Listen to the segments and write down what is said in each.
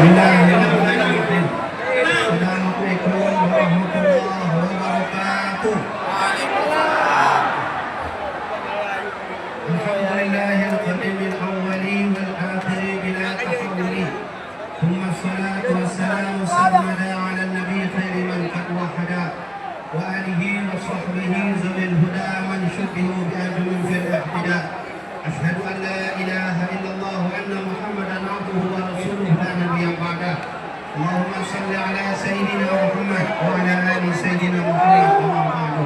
Bismillahirrahmanirrahim. Assalamualaikum warahmatullahi wabarakatuh. Alhamdulillahil qadimil awwali wal akhiri bila tafawuli. Thumma salatu wassalamu sarmada ala nabi khairi man qad wahada wa alihi wa sahbihi zawil huda man syubihu bi ajmin fil ihtida. Ashhadu an la ilaha illallah wa anna Muhammadan abduhu wa rasuluhu la nabiyya ba'dah. Allahumma salli ala sayyidina Muhammad wa ala ali sayyidina Muhammad wa ba'du.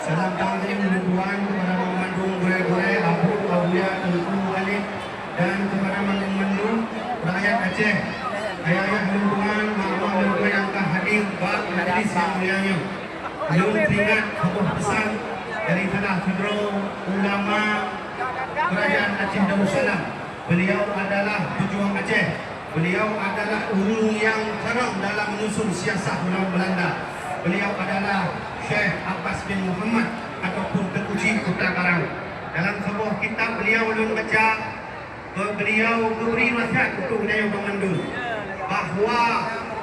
Salam ta'zim dan tuan kepada Mandung Gure-Gure, Abu Abuya, Tunku Walid dan kepada Mandung rakyat Aceh. Ayah-ayah dan tuan, mak-mak dan tuan yang telah hadir bak majlis yang mulianya. Belum teringat sebuah pesan dari Tanah Fedro Ulama Kerajaan Aceh Darussalam. Beliau adalah pejuang Aceh. Beliau adalah ulung yang terang dalam menyusun siasat ulama Belanda. Beliau adalah Syekh Abbas bin Muhammad ataupun Tengku Ji Kota Karang. Dalam sebuah kitab beliau ulun baca, beliau beri nasihat untuk budaya Bamandul bahawa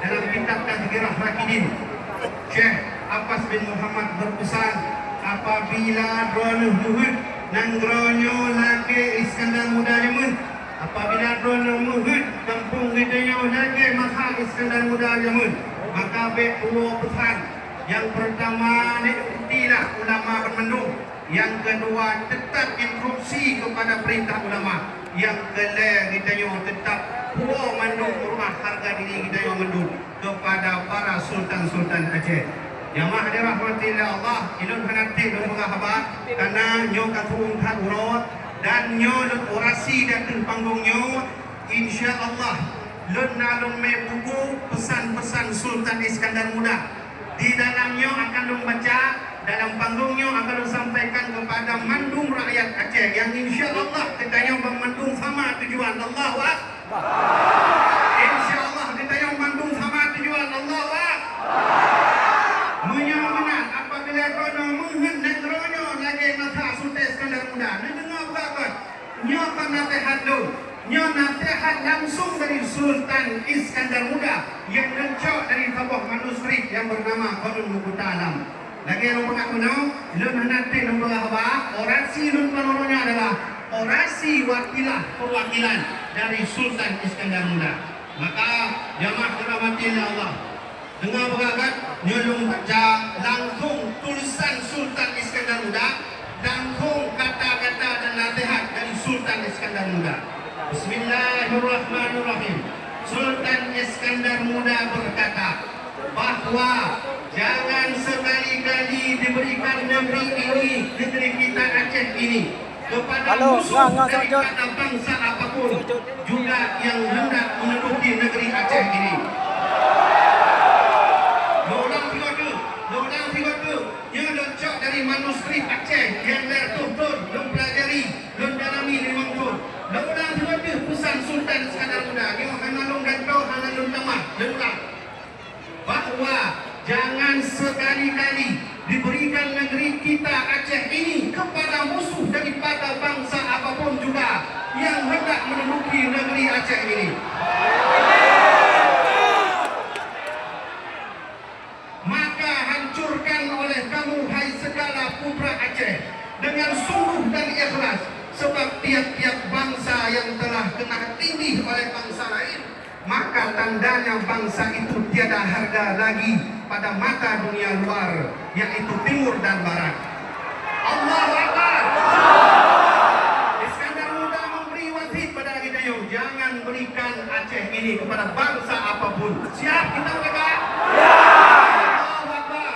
dalam kitab Tazkirah Rakidin, Syekh Abbas bin Muhammad berpesan, apabila dronuh muhud nangronyo lagi Iskandar Muda Yaman, apabila dronuh muhud kampung gedenya lagi maka Iskandar Muda Yaman, maka be'uwa pesan. Yang pertama, diikutilah ulama bermendung. Yang kedua, tetap instruksi kepada perintah ulama. Yang kelima, kita tetap puas mandung rumah harga diri kita mendung kepada para sultan-sultan Aceh. Jamaah dirahmati Allah, ilun hanati dan mengahbat karena nyo katung urut dan nyo orasi datang panggungnya, insya-Allah lun nalung me buku pesan-pesan Sultan Iskandar Muda. Di dalamnya akan membaca, dalam panggungnya akan disampaikan kepada mandung rakyat Aceh yang insya-Allah katanya memandung sama tujuan. Allahu Akbar. Insya-Allah katanya memandung sama tujuan. Allahu Akbar. Menyamanat apabila rono menghendak rono lagi masa Sultan Iskandar Muda. Dengar berapa? Nyo kan nasihat dulu. Nyo nasihat langsung dari Sultan Iskandar Muda yang mencok dari sebuah manuskrip yang bernama Qanun Muqta Alam. Lagi yang pernah kenal, lun nanti nombor apa? Orasi lun penolongnya adalah orasi perwakilan dari Sultan Iskandar Muda. Maka jamaah dirahmati Allah, dengar beragak, nyolong baca langsung tulisan Sultan Iskandar Muda, langsung kata-kata dan nasihat dari Sultan Iskandar Muda. Bismillahirrahmanirrahim. Sultan Iskandar Muda berkata bahawa jangan sekali-kali diberikan negeri ini, negeri kita Aceh ini kepada musuh daripada bangsa apapun juga yang hendak menduduki negeri Aceh ini. Lorang tiga tu yang lecok dari manuskrip Aceh yang lertuh-tuh lom pelajari, lom dalami limang tu. Lorang tiga tu pesan Sultan Iskandar Muda yang hanalung ganto, hanalung lemah, lemah bahawa jangan sekali-kali diberikan negeri kita Aceh ini kepada musuh daripada bangsa apapun juga yang hendak menduduki negeri Aceh ini. Maka hancurkan oleh kamu hai segala putra Aceh dengan sungguh dan ikhlas, sebab tiap-tiap bangsa yang telah kena tindih oleh bangsa lain, maka tandanya bangsa itu tiada harga lagi pada mata dunia luar, yaitu timur dan barat. Allahu Akbar. Iskandar Muda memberi wasiat pada kita, jangan berikan Aceh ini kepada bangsa apapun. Siap kita mereka? Ya. Allahu Akbar.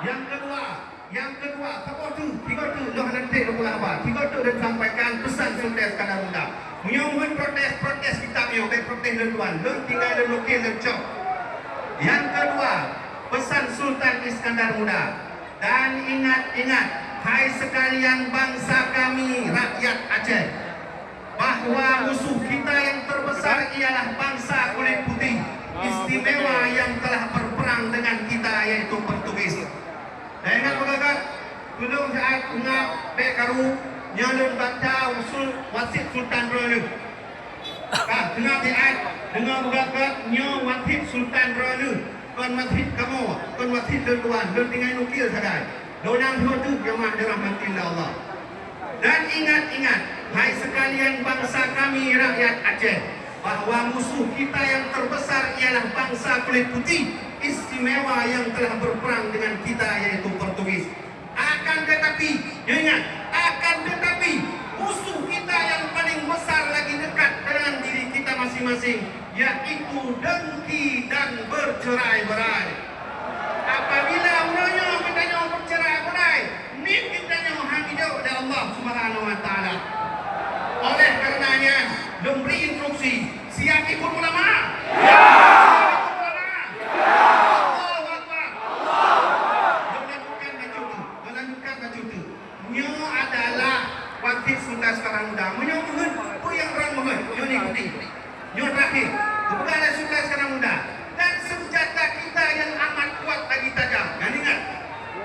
Yang kedua, tiga tu dah nanti apa? Tiga tu dah sampaikan pesan Sultan Iskandar Muda. Menyambut protes kita protes tuan. Lun tinggal dan lokil dan cok. Yang kedua, pesan Sultan Iskandar Muda. Dan ingat, hai sekalian bangsa kami rakyat Aceh, bahawa musuh kita yang terbesar ialah bangsa kulit putih istimewa yang telah berperang dengan kita, yaitu Portugis. Dan ingat beragak, tulung saat ngap bekaru nyalun baca usul wasit Sultan Brunei. Dengar di ayat Dengan beragak nyo wathit Sultan Ranu, kon wathit kamu, kon wathit tuan, dan tinggal nukil sadai. Donang tu jemaah dirahmatillah Allah. Dan ingat-ingat, hai sekalian bangsa kami rakyat Aceh, bahawa musuh kita yang terbesar ialah bangsa kulit putih istimewa yang telah berperang dengan kita, yaitu Portugis. Akan tetapi, ingat, akan tetapi musuh kita yang paling besar lagi dekat dengan diri kita masing-masing, yaitu dengki dan bercerai-berai. Apabila mulanya kita bercerai-berai, ni kita hidup dari Allah Subhanahu wa taala. Oleh karenanya, memberi instruksi, siap ikut ulama? Ya. Allahu Akbar. Melanjutkan baju tu. Nyo adalah wakil sultan sekarang muda. Menyo mohon, tu yang orang mohon. Nyo ni kuti. Nyo terakhir. Bukanlah sultan sekarang muda. Dan senjata kita yang amat kuat lagi tajam. Dan ingat,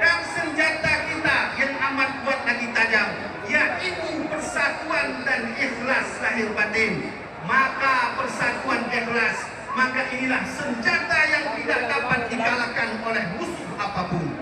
dan senjata kita yang amat kuat lagi tajam, yaitu persatuan dan ikhlas lahir batin. Maka persatuan ikhlas, maka inilah senjata yang tidak dapat dikalahkan oleh musuh apapun.